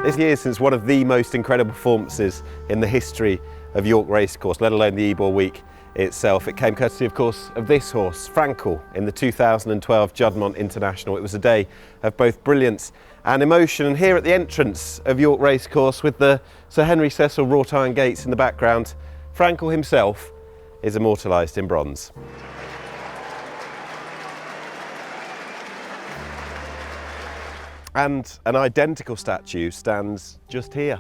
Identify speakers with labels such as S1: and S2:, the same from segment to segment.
S1: This year since one of the most incredible performances in the history of York Racecourse, let alone the Ebor Week itself. It came courtesy, of course, of this horse, Frankel, in the 2012 Juddmonte International. It was a day of both brilliance and emotion. And here at the entrance of York Racecourse, with the Sir Henry Cecil wrought iron gates in the background, Frankel himself is immortalised in bronze. And an identical statue stands just here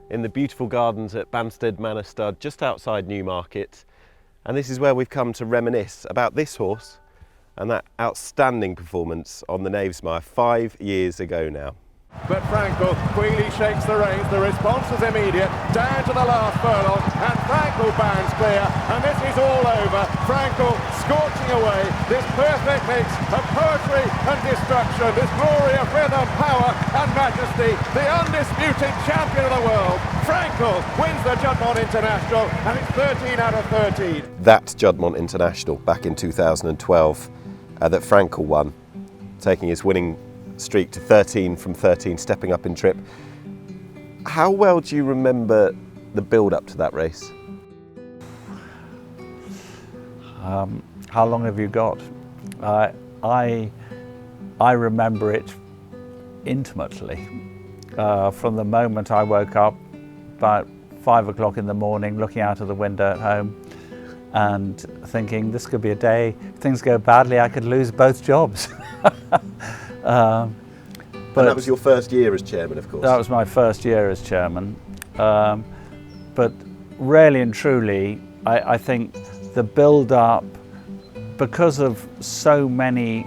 S1: in the beautiful gardens at Banstead Manor Stud, just outside Newmarket. And this is where we've come to reminisce about this horse and that outstanding performance on the Knavesmire 5 years ago now.
S2: But Frankel quickly shakes the reins, the response is immediate, down to the last furlong, and Frankel bounds clear, and this is all over. Frankel scorching away, this perfect mix of poetry and destruction, this glory of rhythm, power and majesty, the undisputed champion of the world. Frankel wins the Juddmonte International, and it's 13 out of 13.
S1: That Juddmonte International back in 2012 that Frankel won, taking his winning streak to 13 from 13, stepping up in trip. How well do you remember the build up to that race?
S3: How long have you got? I remember it intimately. From the moment I woke up about 5 o'clock in the morning, looking out of the window at home and thinking this could be a day, if things go badly, I could lose both jobs.
S1: And that was your first year as chairman, of course.
S3: That was my first year as chairman. But really and truly, I think the build-up, because of so many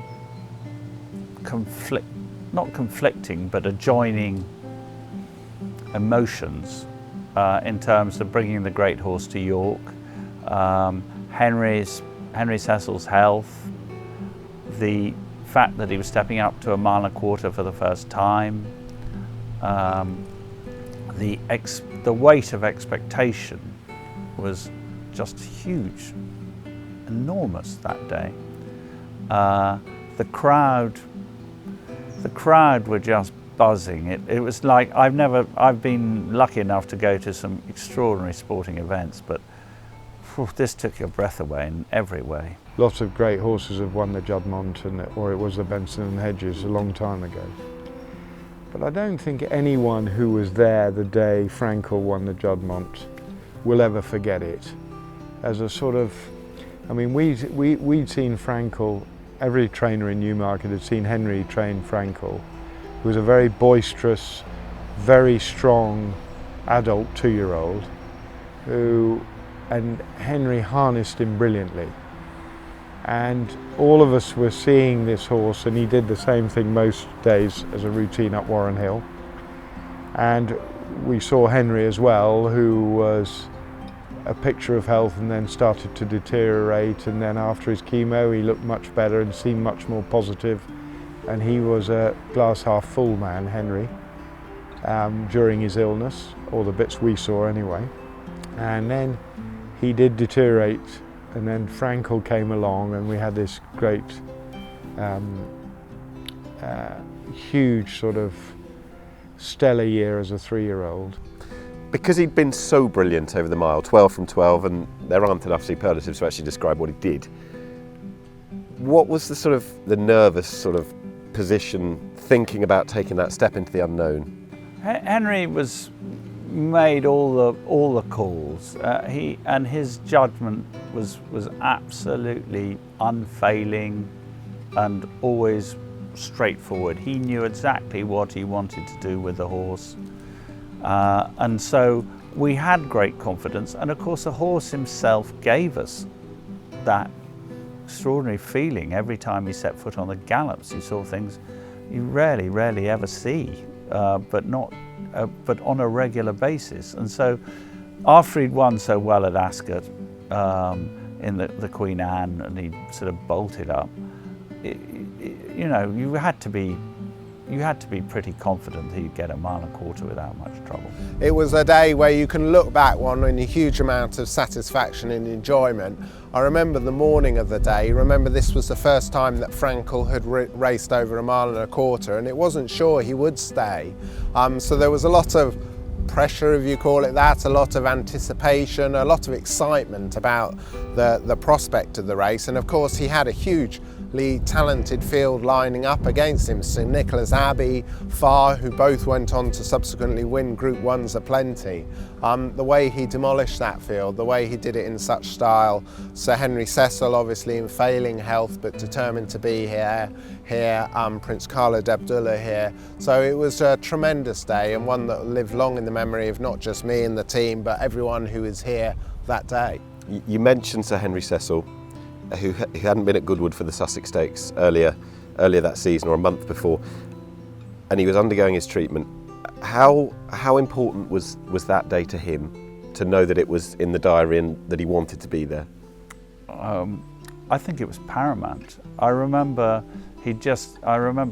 S3: not conflicting, but adjoining emotions in terms of bringing the great horse to York, Henry Cecil's health, the fact that he was stepping up to 1.25 miles for the first time, the weight of expectation was just huge, enormous that day. The crowd were just buzzing. It was like I've been lucky enough to go to some extraordinary sporting events, but this took your breath away in every way.
S4: Lots of great horses have won the Juddmonte, or it was the Benson and Hedges a long time ago. But I don't think anyone who was there the day Frankel won the Juddmonte will ever forget it. As a sort of, I mean, we'd seen Frankel, every trainer in Newmarket had seen Henry train Frankel, who was a very boisterous, very strong adult 2-year-old, and Henry harnessed him brilliantly. And all of us were seeing this horse, and he did the same thing most days as a routine up Warren Hill. And we saw Henry as well, who was a picture of health and then started to deteriorate, and then after his chemo he looked much better and seemed much more positive. And he was a glass half full man, Henry, during his illness, or the bits we saw anyway. And then he did deteriorate, and then Frankel came along, and we had this great, huge sort of stellar year as a 3-year-old.
S1: Because he'd been so brilliant over the mile, 12 from 12, and there aren't enough superlatives to actually describe what he did. What was the nervous sort of position thinking about taking that step into the unknown?
S3: Henry made all the calls. And his judgment was absolutely unfailing and always straightforward. He knew exactly what he wanted to do with the horse, and so we had great confidence. And of course, the horse himself gave us that extraordinary feeling every time he set foot on the gallops. You saw things you rarely ever see, but on a regular basis. And so after he'd won so well at Ascot in the Queen Anne, and he sort of bolted up, you know, you had to be you had to be pretty confident that you'd get a mile and a quarter without much trouble.
S5: It was a day where you can look back on in a huge amount of satisfaction and enjoyment. I remember the morning of the day. Remember, this was the first time that Frankel had raced over a mile and a quarter, and it wasn't sure he would stay. So there was a lot of pressure, if you call it that, a lot of anticipation, a lot of excitement about the prospect of the race. And of course he had a hugely talented field lining up against him. Sir Nicholas Abbey, Farr, who both went on to subsequently win Group 1s aplenty. The way he demolished that field, the way he did it in such style. Sir Henry Cecil, obviously in failing health but determined to be here, Prince Khaled Abdullah here. So it was a tremendous day, and one that will live long in the memory of not just me and the team, but everyone who was here that day.
S1: You mentioned Sir Henry Cecil, who hadn't been at Goodwood for the Sussex Stakes earlier that season, or a month before, and he was undergoing his treatment. How important was that day to him, to know that it was in the diary and that he wanted to be there?
S3: I think it was paramount. I remember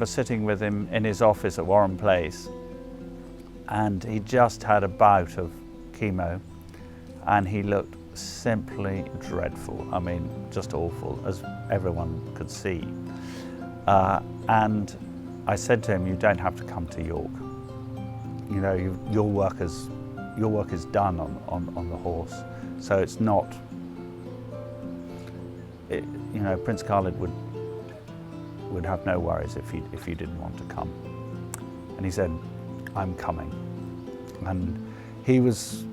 S3: sitting with him in his office at Warren Place, and he just had a bout of chemo, and he looked simply dreadful. I mean, just awful, as everyone could see. And I said to him, "You don't have to come to York. You know, your work is done on the horse. So it's not. You know, Prince Khaled would have no worries if you didn't want to come." And he said, "I'm coming." And he was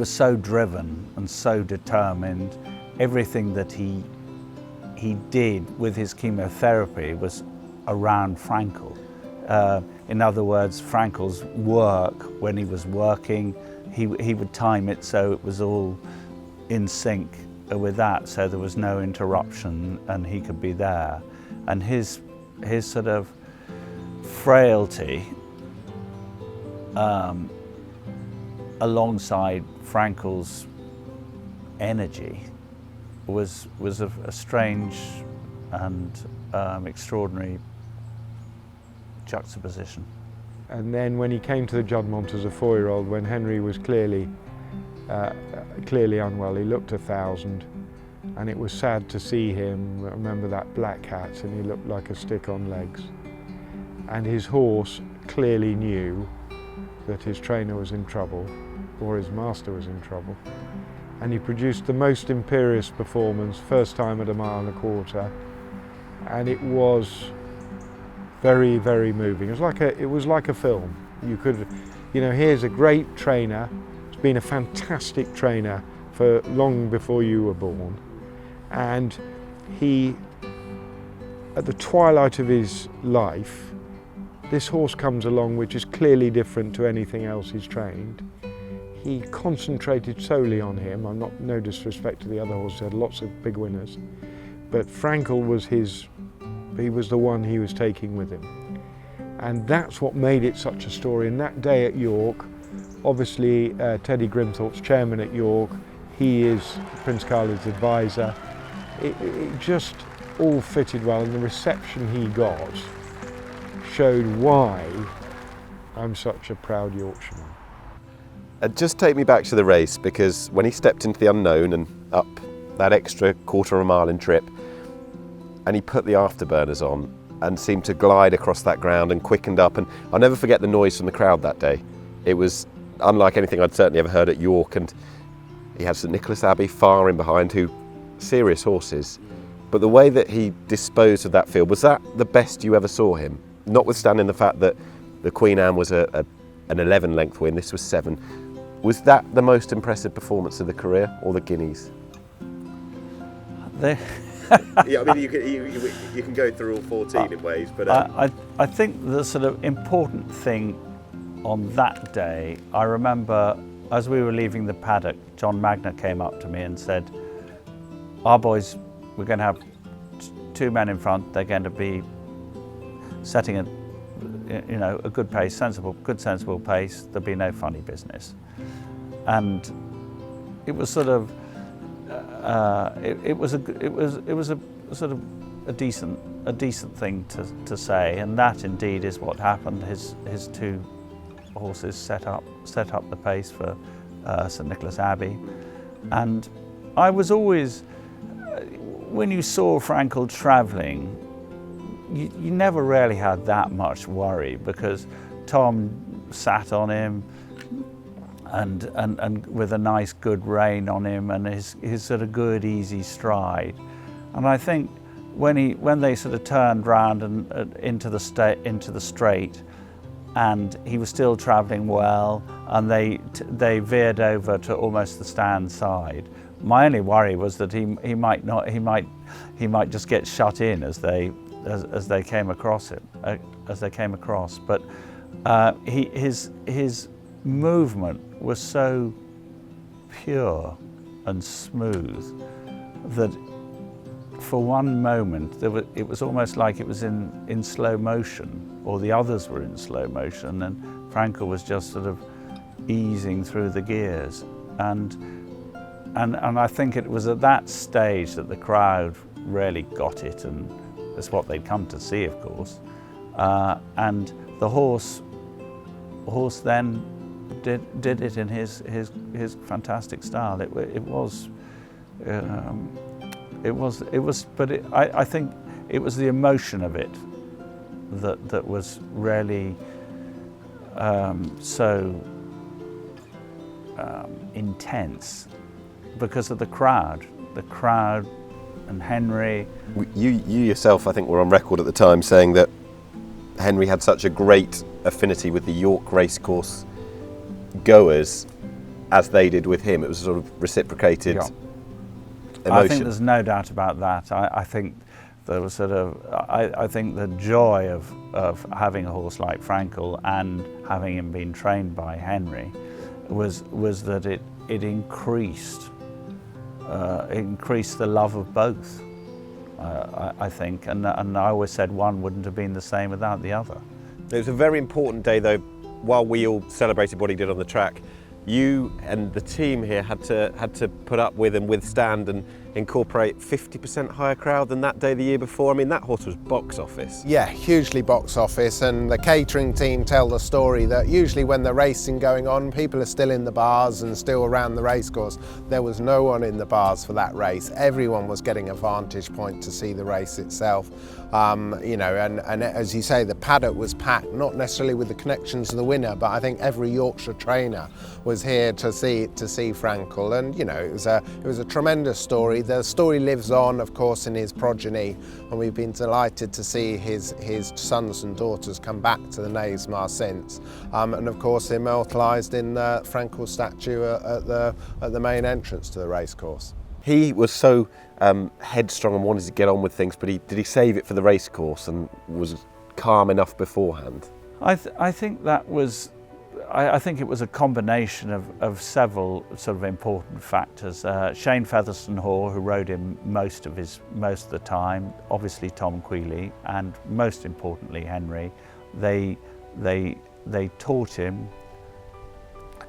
S3: so driven and so determined. Everything that he did with his chemotherapy was around Frankel. In other words, Frankel's work, when he was working, he would time it so it was all in sync with that, so there was no interruption and he could be there. And his sort of frailty alongside Frankel's energy was a strange and extraordinary juxtaposition.
S4: And then when he came to the Juddmonte as a 4-year-old, when Henry was clearly unwell, he looked 1,000, and it was sad to see him. I remember that black hat, and he looked like a stick on legs. And his horse clearly knew that his trainer was in trouble, or his master was in trouble. And he produced the most imperious performance, first time at a mile and a quarter, and it was very, very moving. It was like a film. You could, you know, here's a great trainer. He's been a fantastic trainer for long before you were born, and he, at the twilight of his life, this horse comes along which is clearly different to anything else he's trained. He concentrated solely on him. I'm not, no disrespect to the other horses, had lots of big winners, but Frankel was he was the one he was taking with him. And that's what made it such a story. And that day at York, obviously Teddy Grimthorpe's chairman at York, he is Prince Khaled's advisor. It just all fitted well, and the reception he got showed why I'm such a proud Yorkshireman.
S1: Just take me back to the race, because when he stepped into the unknown and up that extra quarter of a mile in trip, and he put the afterburners on and seemed to glide across that ground and quickened up, and I'll never forget the noise from the crowd that day. It was unlike anything I'd certainly ever heard at York, and he had St Nicholas Abbey far in behind, who serious horses. But the way that he disposed of that field, was that the best you ever saw him? Notwithstanding the fact that the Queen Anne was an 11 length win, this was 7. Was that the most impressive performance of the career, or the Guineas? Yeah, I mean, you can go through all 14 in ways, but
S3: I think the sort of important thing on that day, I remember as we were leaving the paddock, John Magner came up to me and said, "Our boys, we're going to have 2 men in front. They're going to be setting a good pace, good sensible pace. There'll be no funny business." And it was sort of it was a sort of a decent thing to say, and that indeed is what happened. His two horses set up the pace for St Nicholas Abbey, and I was always, when you saw Frankel travelling, you never really had that much worry, because Tom sat on him and with a nice good rein on him, and his sort of good easy stride. And I think when they sort of turned round and into the straight, and he was still travelling well, and they veered over to almost the stand side. My only worry was that he might just get shut in as they came across it, But his movement was so pure and smooth that for one moment it was almost like it was in slow motion, or the others were in slow motion, and Frankel was just sort of easing through the gears. And I think it was at that stage that the crowd really got it, and it's what they'd come to see, of course. And the horse then did it in his fantastic style. I think it was the emotion of it that was really so intense, because of the crowd and Henry.
S1: You yourself, I think, were on record at the time saying that Henry had such a great affinity with the York racecourse goers as they did with him. It was sort of reciprocated emotion.
S3: I think there's no doubt about that. I think there was I think the joy of having a horse like Frankel and having him been trained by Henry was that it increased the love of both. I think, and I always said one wouldn't have been the same without the other.
S1: It was a very important day, though. While we all celebrated what he did on the track, you and the team here had to put up with and withstand and incorporate 50% higher crowd than that day the year before. I mean, that horse was box office.
S5: Yeah, hugely box office, and the catering team tell the story that usually when the racing going on, people are still in the bars and still around the racecourse. There was no one in the bars for that race. Everyone was getting a vantage point to see the race itself. You know, and as you say, the paddock was packed, not necessarily with the connections of the winner, but I think every Yorkshire trainer was here to see Frankel, and you know, it was a tremendous story. The story lives on, of course, in his progeny, and we've been delighted to see his sons and daughters come back to the Knavesmire since, and of course immortalised in Frankel's statue at the main entrance to the racecourse.
S1: He was so headstrong and wanted to get on with things, but did he save it for the racecourse and was calm enough beforehand?
S3: I think that was. I think it was a combination of several sort of important factors. Shane Featherstone-Hoare, who rode him most of the time, obviously Tom Queally, and most importantly Henry. They taught him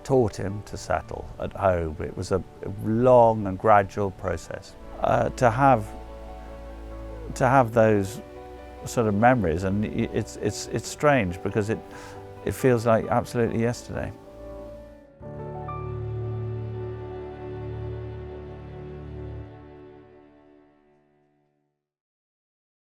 S3: to settle at home. It was a long and gradual process. To have those sort of memories, and it's strange because it feels like absolutely yesterday.